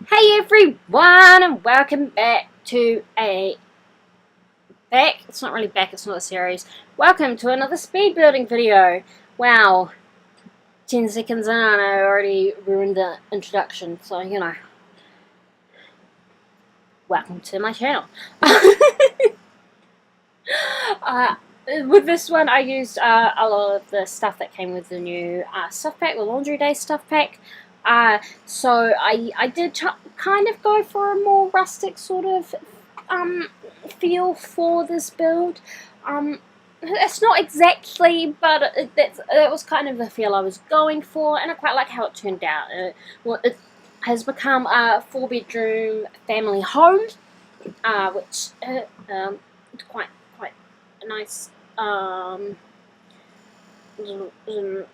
Hey everyone, and welcome back to it's not really back, it's not a series. Welcome to another speed building video. Wow, 10 seconds in and I already ruined the introduction, so welcome to my channel. With this one I used a lot of the stuff that came with the new stuff pack, the Laundry Day stuff pack. So I did kind of go for a more rustic sort of feel for this build. It's not exactly, but it was kind of the feel I was going for, and I quite like how it turned out. It has become a 4-bedroom family home, which quite a nice little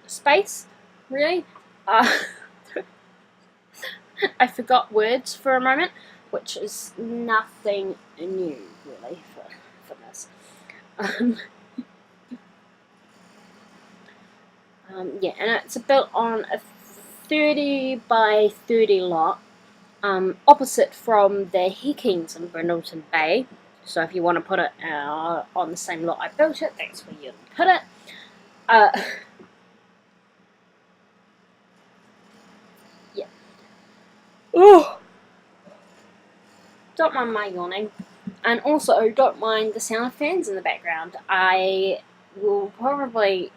space, really. I forgot words for a moment, which is nothing new, really, for this. Yeah, and it's built on a 30 by 30 lot, opposite from the Heekings in Brindleton Bay. So if you want to put it on the same lot I built it, that's where you put it. Yeah. Oh, don't mind my yawning, and also don't mind the sound of fans in the background. I will probably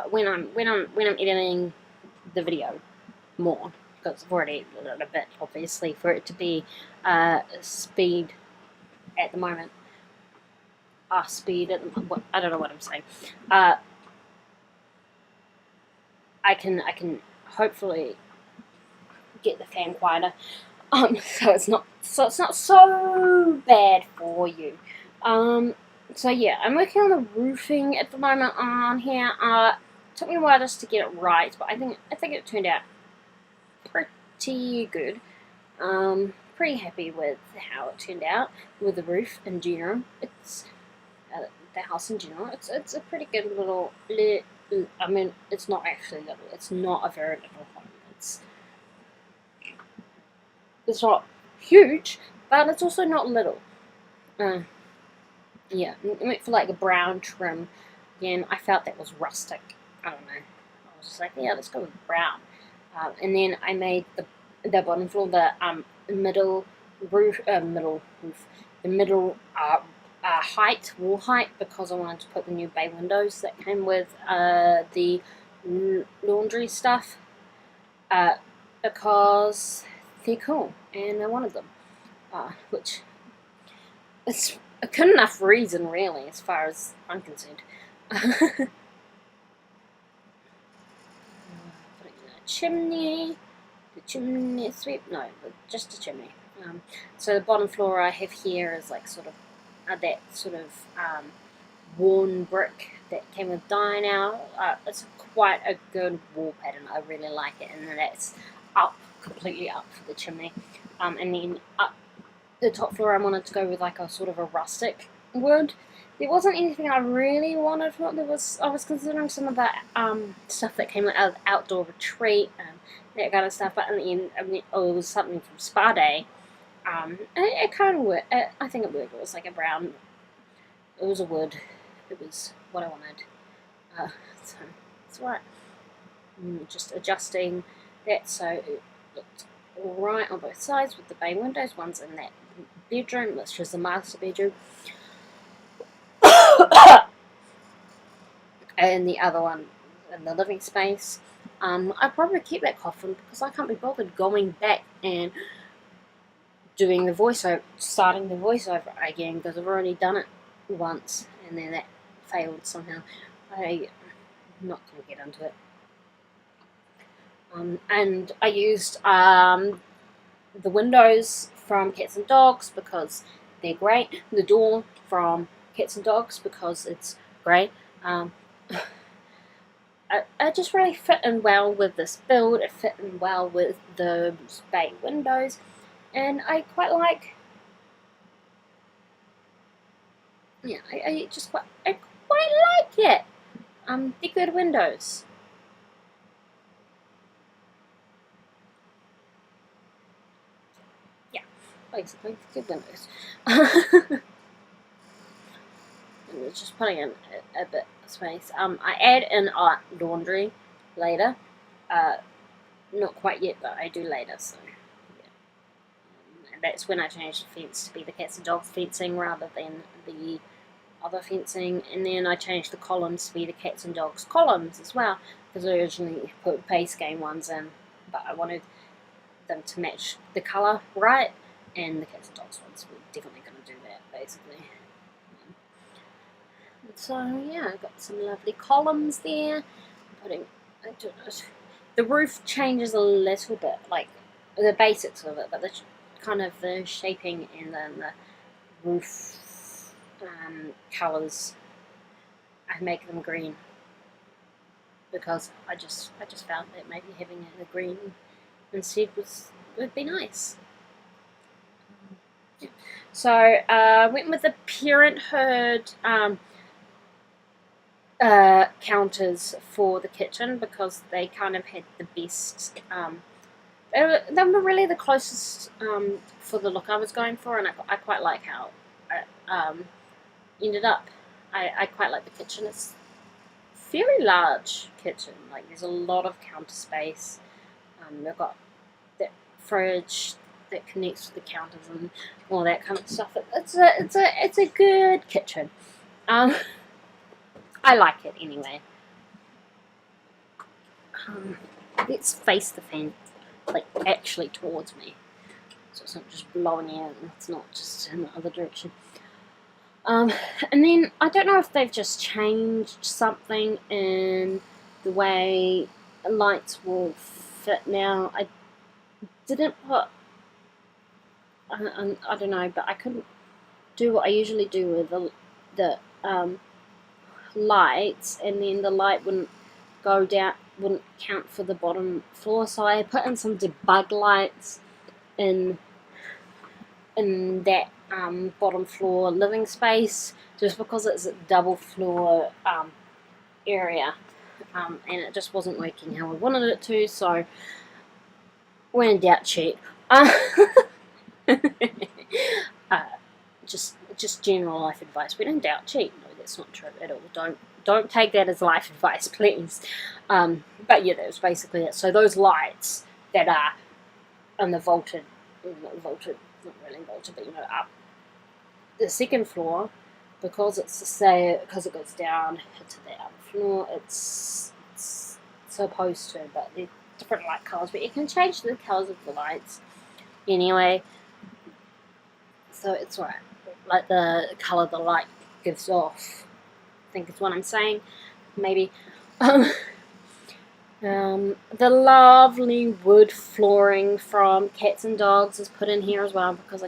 when I'm editing the video more, because I've already edited a bit, obviously, for it to be speed at the moment. Speed at the, I don't know what I'm saying. I can hopefully get the fan quieter, so it's not so bad for you. So yeah, I'm working on the roofing at the moment on here. It took me a while just to get it right, but I think it turned out pretty good. Pretty happy with how it turned out with the roof in general. It's the house in general. It's a pretty good little. I mean, it's not actually little. It's not a very little home. It's not huge, but it's also not little. Yeah, I went for like a brown trim. Again, I felt that was rustic. I don't know. I was just like, yeah, let's go with brown. And then I made the bottom floor, the middle roof, the middle height, wall height, because I wanted to put the new bay windows that came with the laundry stuff, because they're cool and I wanted them, which is a good enough reason, really, as far as I'm concerned. Putting the chimney sweep, no, just a chimney. So the bottom floor I have here is like sort of that sort of worn brick that came with dye now. It's quite a good wall pattern. I really like it, and that's completely up for the chimney. And then up the top floor I wanted to go with like a sort of a rustic wood. There wasn't anything I really wanted for it. I was considering some of the stuff that came out of Outdoor Retreat and that kind of stuff, but in the end, it was something from Spa Day. It kind of worked. I think it worked. It was like a brown. It was a wood. It was what I wanted. So it's alright. Just adjusting that so it looked alright on both sides with the bay windows. One's in that bedroom, which is the master bedroom, and the other one in the living space. I'll probably keep that coffin because I can't be bothered going back and doing the voiceover, starting the voiceover again, because I've already done it once and then that failed somehow. I'm not going to get into it. And I used the windows from Cats and Dogs because they're great. The door from Cats and Dogs because it's great. I just really fit in well with this build. It fit in well with the bay windows, and I quite like. Yeah, I quite like it. They're good windows. basically. Good windows. Just putting in a bit of space. I add in laundry later. Not quite yet, but I do later, so yeah. And that's when I changed the fence to be the cats and dogs fencing rather than the other fencing, and then I changed the columns to be the cats and dogs columns as well, because I originally put base game ones in, but I wanted them to match the colour right, and the cats and dogs ones were definitely going to do that, basically. So yeah, I got some lovely columns there. The roof changes a little bit, like the basics of it, but the kind of the shaping and then the roof colours, I make them green because I just found that maybe having it in a green instead would be nice. So I went with the Parenthood counters for the kitchen because they kind of had the best. They were really the closest for the look I was going for, and I quite like how it ended up. I quite like the kitchen. It's a fairly large kitchen. Like there's a lot of counter space. They've got that fridge that connects to the counters and all that kind of stuff. It's a good kitchen. I like it anyway. Let's face the fan, like actually towards me, so it's not just blowing out and it's not just in the other direction. And then I don't know if they've just changed something in the way lights will fit now. I didn't put, I don't know, but I couldn't do what I usually do with the lights, and then the light wouldn't go down, wouldn't count for the bottom floor, so I put in some debug lights in that bottom floor living space, just because it's a double floor area, and it just wasn't working how I wanted it to, so when in doubt, cheat. Just general life advice. When in doubt, cheat. No, that's not true at all. Don't take that as life advice, please. But yeah, that was basically it. So those lights that are on the not really vaulted, but up the second floor, because because it goes down to the upper floor, it's supposed to, but they're different light colours, but you can change the colours of the lights anyway, so it's right, like the colour the light gives off, I think is what I'm saying, maybe. The lovely wood flooring from Cats and Dogs is put in here as well, because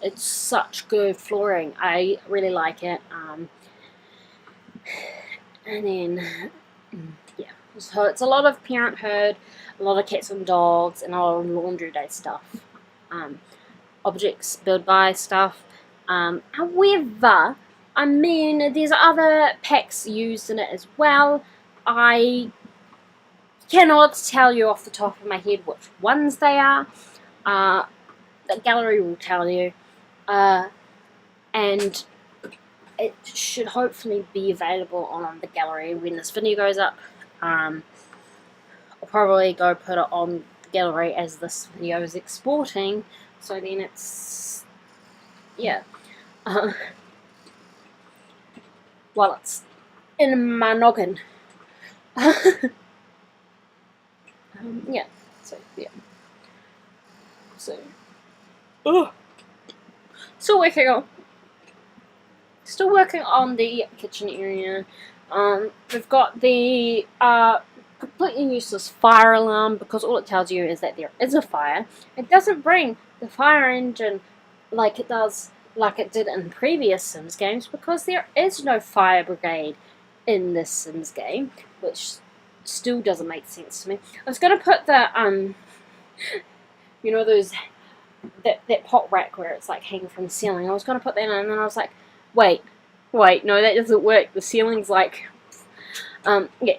it's such good flooring. I really like it. And then, yeah, so it's a lot of Parenthood, a lot of Cats and Dogs, and a lot of Laundry Day stuff. Objects built by stuff. However, I mean, there's other packs used in it as well. I cannot tell you off the top of my head which ones they are. The gallery will tell you. And it should hopefully be available on the gallery when this video goes up. I'll probably go put it on the gallery as this video is exporting, so then it's, yeah, while it's in my noggin. Yeah, so yeah, so still working on the kitchen area. We've got the completely useless fire alarm, because all it tells you is that there is a fire. It doesn't bring the fire engine like it did in previous Sims games, because there is no fire brigade in this Sims game, which still doesn't make sense to me. I was going to put the those that pot rack where it's like hanging from the ceiling. I was going to put that in, and then I was like, wait, no, that doesn't work. The ceiling's like, yeah.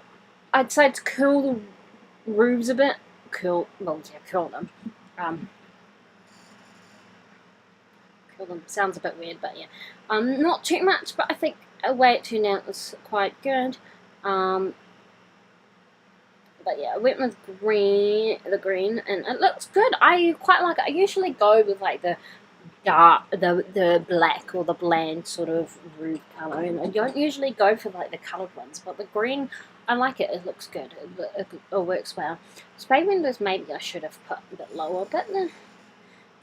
I decided to cool the roofs a bit. Cool them. kill them. Sounds a bit weird, but yeah. Not too much, but I think the way it turned out was quite good. But yeah, I went with the green, and it looks good. I quite like it. I usually go with like the dark, the black or the bland sort of roof colour, and I don't usually go for like the coloured ones, but the green, I like it. It looks good. It works well. Spray windows maybe I should have put a bit lower, but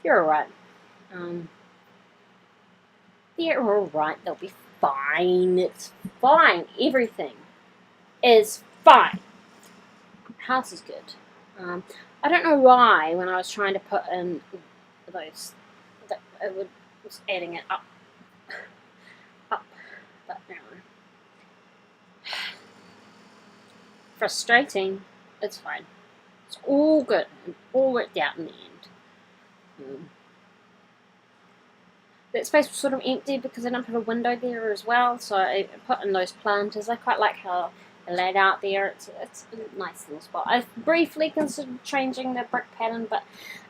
you're alright. They're alright. They'll be fine. It's fine. Everything is fine. House is good. I don't know why when I was trying to put in those, that it was adding it up, but no. Frustrating. It's fine. It's all good. It all worked out in the end. That space was sort of empty because I didn't put a window there as well, so I put in those planters. I quite like how laid out there. It's a nice little spot. I briefly considered changing the brick pattern, but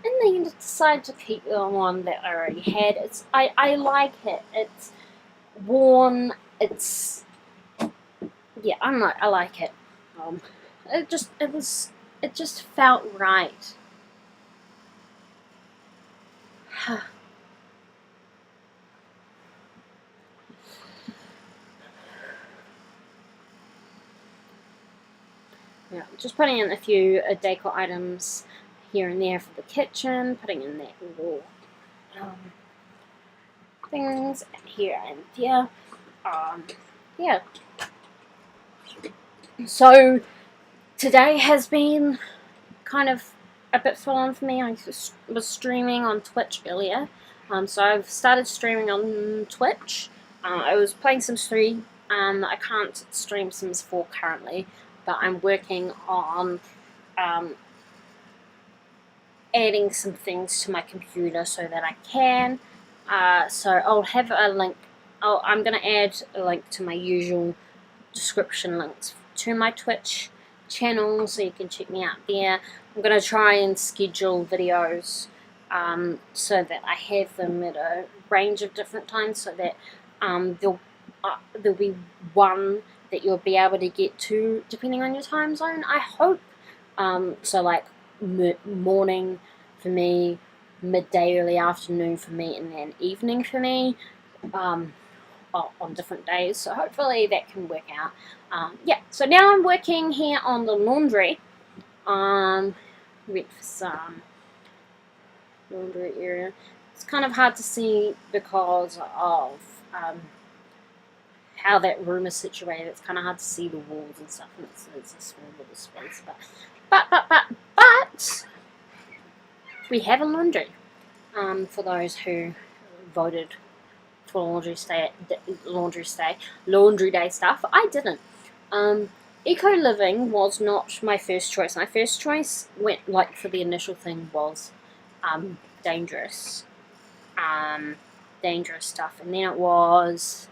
in the end I decided to keep the one that I already had. I like it. It's worn. It's, yeah, I don't know. I like it. It just felt right. Yeah, just putting in a few decor items here and there for the kitchen, putting in that little things here and there. Yeah. So today has been kind of a bit full on for me. I was streaming on Twitch earlier, so I've started streaming on Twitch. I was playing Sims 3. I can't stream Sims 4 currently, but I'm working on adding some things to my computer so that I can. So I'll have a link. I'm going to add a link to my usual description links to my Twitch channel, so you can check me out there. I'm going to try and schedule videos so that I have them at a range of different times, so that there'll be one that you'll be able to get to depending on your time zone, I hope. So like morning for me, midday, early afternoon for me, and then evening for me, on different days. So hopefully that can work out. Yeah, so now I'm working here on the laundry. Went for some laundry area. It's kind of hard to see because of how that room is situated. It's kind of hard to see the walls and stuff, and it's a small little space. But we have a laundry. For those who voted for laundry day stuff, I didn't. Eco living was not my first choice. My first choice went, like, for the initial thing was dangerous stuff, and then it was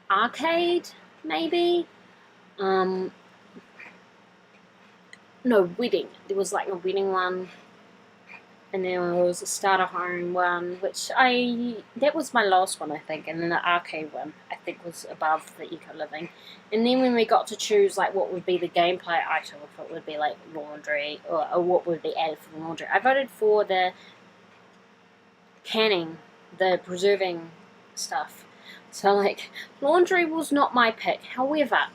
arcade, maybe. No, wedding. There was like a wedding one, and then there was a starter home one, that was my last one, I think, and then the arcade one, I think, was above the eco living. And then when we got to choose like what would be the gameplay item, if it would be like laundry, or what would be added for the laundry, I voted for the canning, the preserving stuff. So like, laundry was not my pick. However,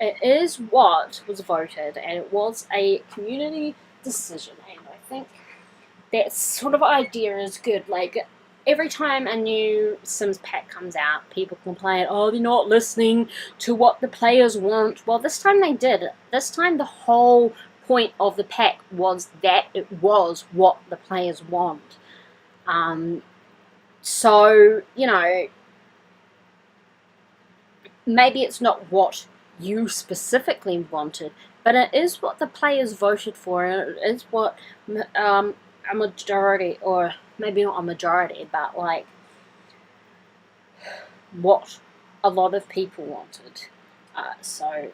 it is what was voted, and it was a community decision, and I think that sort of idea is good. Like, every time a new Sims pack comes out, people complain, oh, they're not listening to what the players want. Well, this time they did. This time the whole point of the pack was that it was what the players want. So, you know, maybe it's not what you specifically wanted, but it is what the players voted for, and it is what a majority, or maybe not a majority, but like what a lot of people wanted. So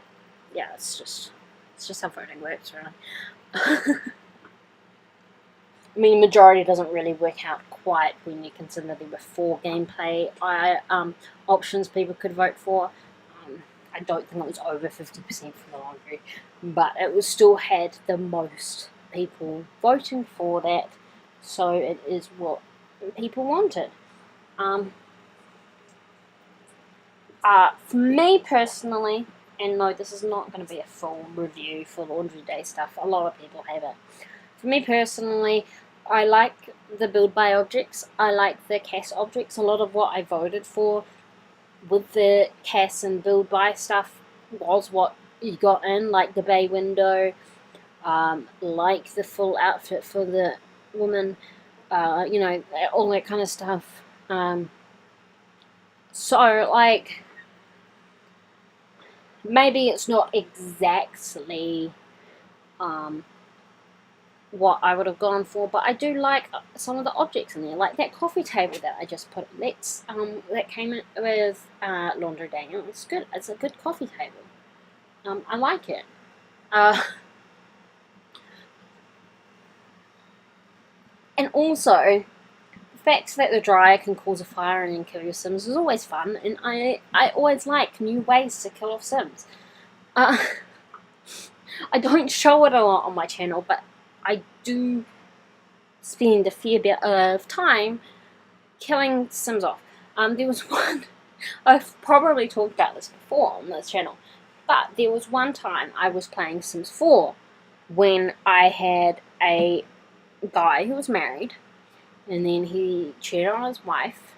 yeah, it's just how voting works, really. I mean, majority doesn't really work out quite when you consider there were 4 gameplay options people could vote for. I don't think it was over 50% for the laundry, but it was still had the most people voting for that, so it is what people wanted. For me personally, and no, this is not going to be a full review for Laundry Day stuff, a lot of people have it. For me personally, I like the build by objects, I like the CAS objects. A lot of what I voted for with the CAS and build by stuff was what you got in, like the bay window, like the full outfit for the woman, you know, all that kind of stuff. So, like, maybe it's not exactly what I would have gone for, but I do like some of the objects in there, like that coffee table that I just put. That's that came in with Laundry Day, and it's good. It's a good coffee table. I like it. And also, the fact that the dryer can cause a fire and then kill your Sims is always fun, and I always like new ways to kill off Sims. I don't show it a lot on my channel, but I do spend a fair bit of time killing Sims off. There was one, I've probably talked about this before on this channel, but there was one time I was playing Sims 4 when I had a guy who was married, and then he cheated on his wife.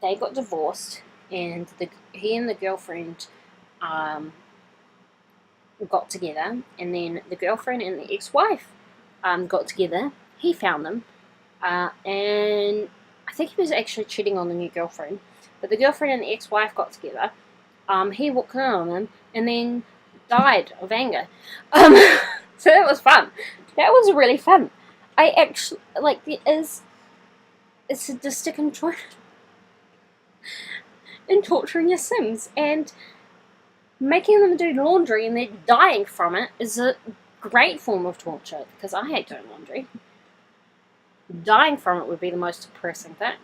They got divorced, and he and the girlfriend got together, and then the girlfriend and the ex-wife got together. He found them, and I think he was actually cheating on the new girlfriend, but the girlfriend and the ex-wife got together. He walked in on them and then died of anger. So that was fun. That was really fun. I actually, like, it's sadistic and torturing your Sims, and making them do laundry and then dying from it is a great form of torture, because I hate doing laundry. Dying from it would be the most depressing thing.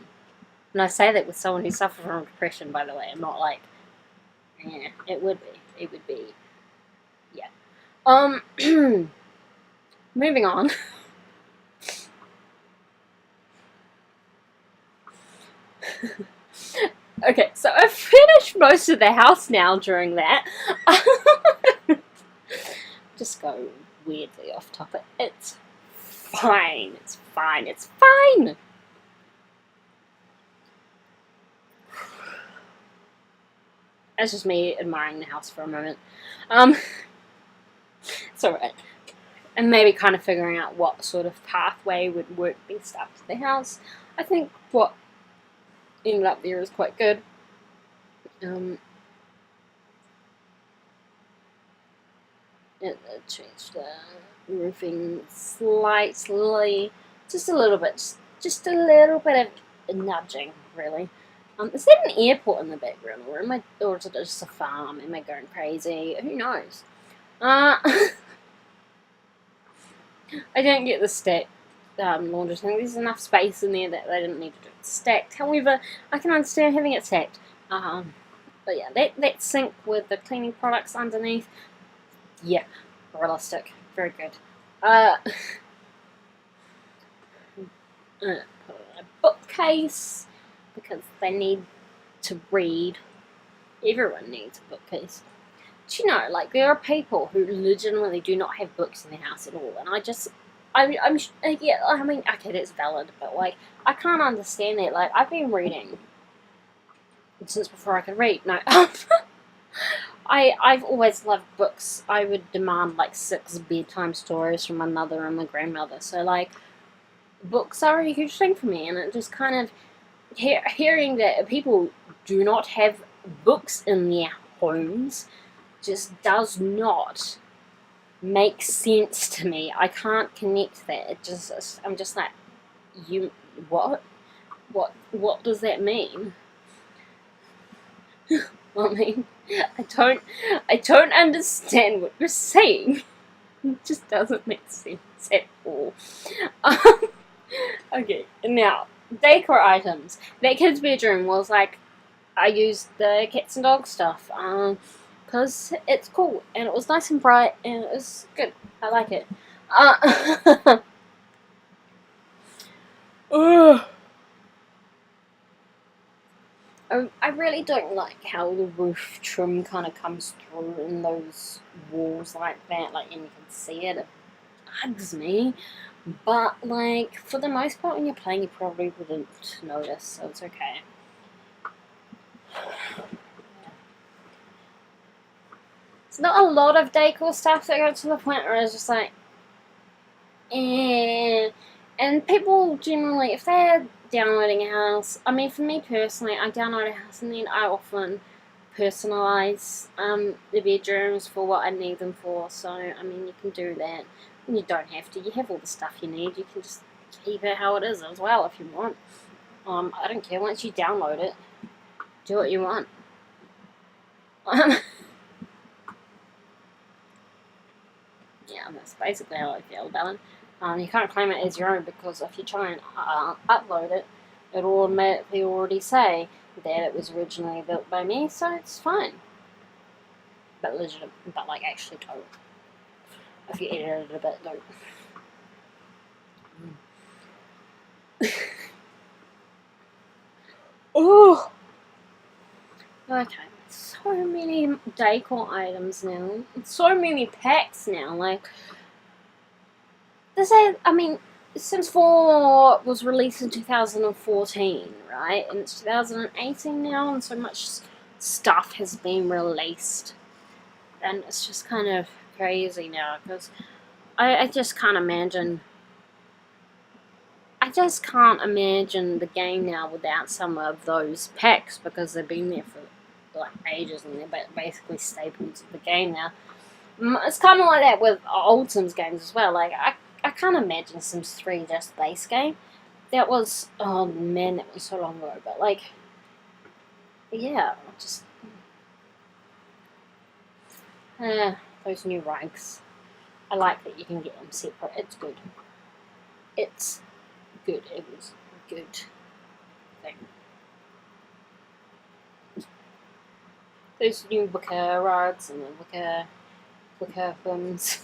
And I say that with someone who suffers from depression, by the way. I'm not like, yeah, it would be. It would be, yeah. Moving on. Okay, so I've finished most of the house now during that. Just go weirdly off topic. It's fine. It's fine. It's fine. That's just me admiring the house for a moment. It's alright. And maybe kind of figuring out what sort of pathway would work best up to the house. I think what ended up there is quite good. It changed the roofing slightly, just a little bit of nudging, really. Is there an airport in the background, or is it just a farm? Am I going crazy? Who knows? I don't get the stacked laundry thing. There's enough space in there that they didn't need to do it stacked. However, I can understand having it stacked. But yeah, that sink with the cleaning products underneath, yeah, realistic, very good. Put in a bookcase, because they need to read. Everyone needs a bookcase. Do you know, like, there are people who legitimately do not have books in their house at all, and yeah, I mean, okay, that's valid, but, like, I can't understand that. Like, I've been reading since before I could read. No, I've always loved books. I would demand, like, 6 bedtime stories from my mother and my grandmother, so, like, books are a huge thing for me, and it just kind of, hearing that people do not have books in their homes just does not make sense to me. I can't connect that. I'm just like, what does that mean? I mean, I don't understand what you're saying. It just doesn't make sense at all. Okay, now, decor items. That kid's bedroom was like, I used the cats and dogs stuff, because it's cool, and it was nice and bright, and it was good. I like it. Ugh. I really don't like how the roof trim kind of comes through in those walls like that, like, and you can see it. It bugs me. But, like, for the most part, when you're playing, you probably wouldn't notice, so it's okay. It's not a lot of decor stuff that goes to the point where it's just like, eh. And people generally, if they're downloading a house, I mean, for me personally, I download a house and then I often personalize the bedrooms for what I need them for. So, I mean, you can do that. And you don't have to. You have all the stuff you need. You can just keep it how it is as well if you want. I don't care. Once you download it, do what you want. Yeah, that's basically how I feel about it. You can't claim it as your own because if you try and upload it, it'll automatically already say that it was originally built by me, so it's fine. But legitimate, but like actually total. If you edit it a bit, don't. Oh! Okay, so many decor items now. So many packs now, like... I mean, Sims 4 was released in 2014, right? And it's 2018 now, and so much stuff has been released. And it's just kind of crazy now, because I just can't imagine... I just can't imagine the game now without some of those packs, because they've been there for, like, ages, and they're basically staples of the game now. It's kind of like that with old Sims games as well. Like, I can't imagine Sims 3 just base game. That was, oh man, that was so long ago. But, like, yeah, just... those new ranks. I like that you can get them separate. It's good. It's good. It was a good thing. Those new wicker rugs and the wicker films.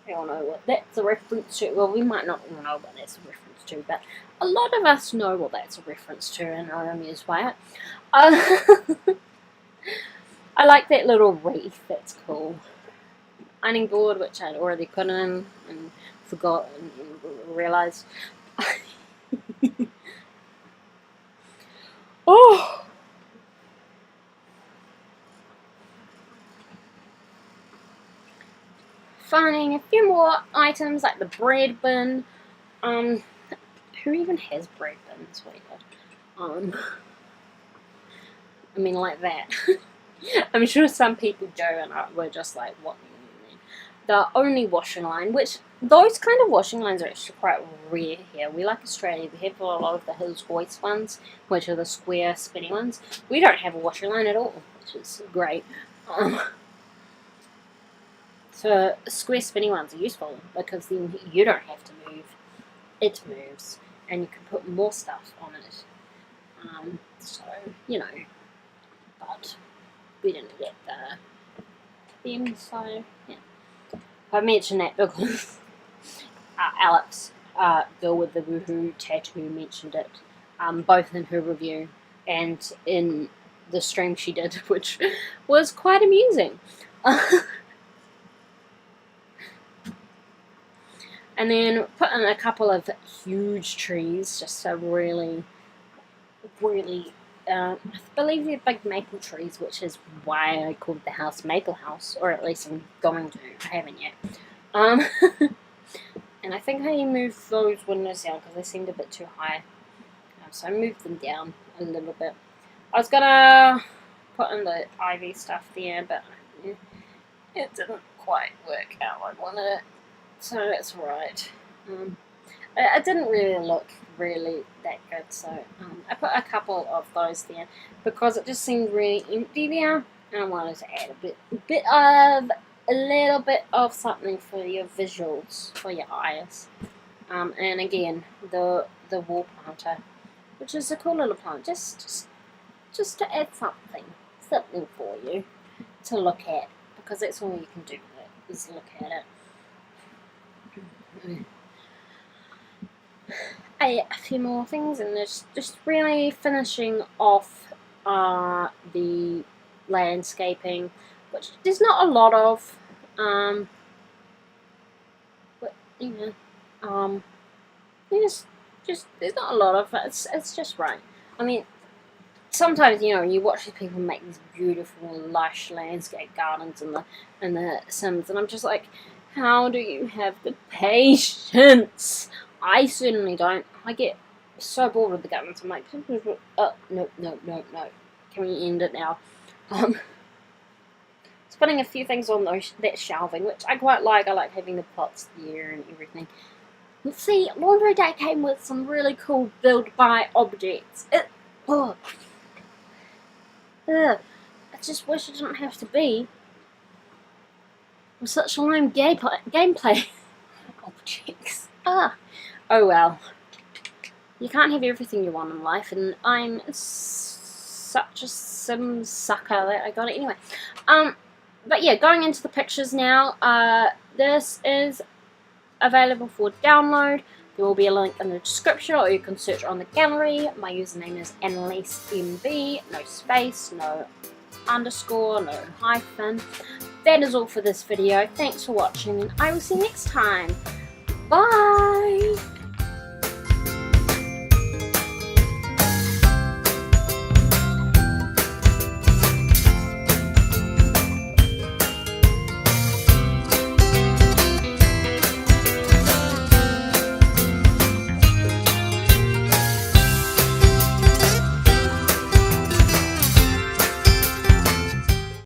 I don't know what that's a reference to. Well, we might not all know what that's a reference to, but a lot of us know what that's a reference to and are amused by it. I like that little wreath, that's cool. Ironing board, which I'd already put in and forgot and realised. Oh! Finding a few more items like the bread bin. Who even has bread bins? Weird. I mean, like that. I'm sure some people do, and we're just like, what do you mean? The only washing line, which those kind of washing lines are actually quite rare here. We like Australia, we have a lot of the Hills Hoist ones, which are the square spinny ones. We don't have a washing line at all, which is great. So square spinny ones are useful because then you don't have to move. It moves, and you can put more stuff on it. So, you know, but we didn't get them, so yeah. I mentioned that because Alex, girl with the woohoo tattoo, mentioned it, both in her review and in the stream she did, which was quite amusing. And then put in a couple of huge trees, just so really, I believe they're big maple trees, which is why I called the house Maple House, or at least I'm going to. I haven't yet. And I think I moved those windows down because they seemed a bit too high. So I moved them down a little bit. I was gonna put in the ivy stuff there, but it didn't quite work out like I wanted it. So it's alright. It didn't really look that good, so I put a couple of those there because it just seemed really empty there. And I wanted to add a little bit of something for your visuals, for your eyes. And again, the wall planter, which is a cool little plant, just to add something for you to look at, because that's all you can do with it, is look at it. A few more things, and just really finishing off the landscaping, which there's not a lot of, but you know, just there's not a lot of it. It's just right. I mean, sometimes, you know, you watch these people make these beautiful, lush landscape gardens in the Sims, and I'm just like, how do you have the patience? I certainly don't. I get so bored with the gardens. I'm like, no. Can we end it now? Just putting a few things on that shelving, which I quite like. I like having the pots there and everything. Let's see, Laundry Day came with some really cool build-by objects. I just wish it didn't have to be such lame gameplay objects. Oh well. You can't have everything you want in life, and I'm such a sim sucker that I got it anyway. But yeah, going into the pictures now. This is available for download. There will be a link in the description, or you can search on the gallery. My username is AnnelieseMB, no space, no underscore, no hyphen. That is all for this video. Thanks for watching, and I will see you next time. Bye!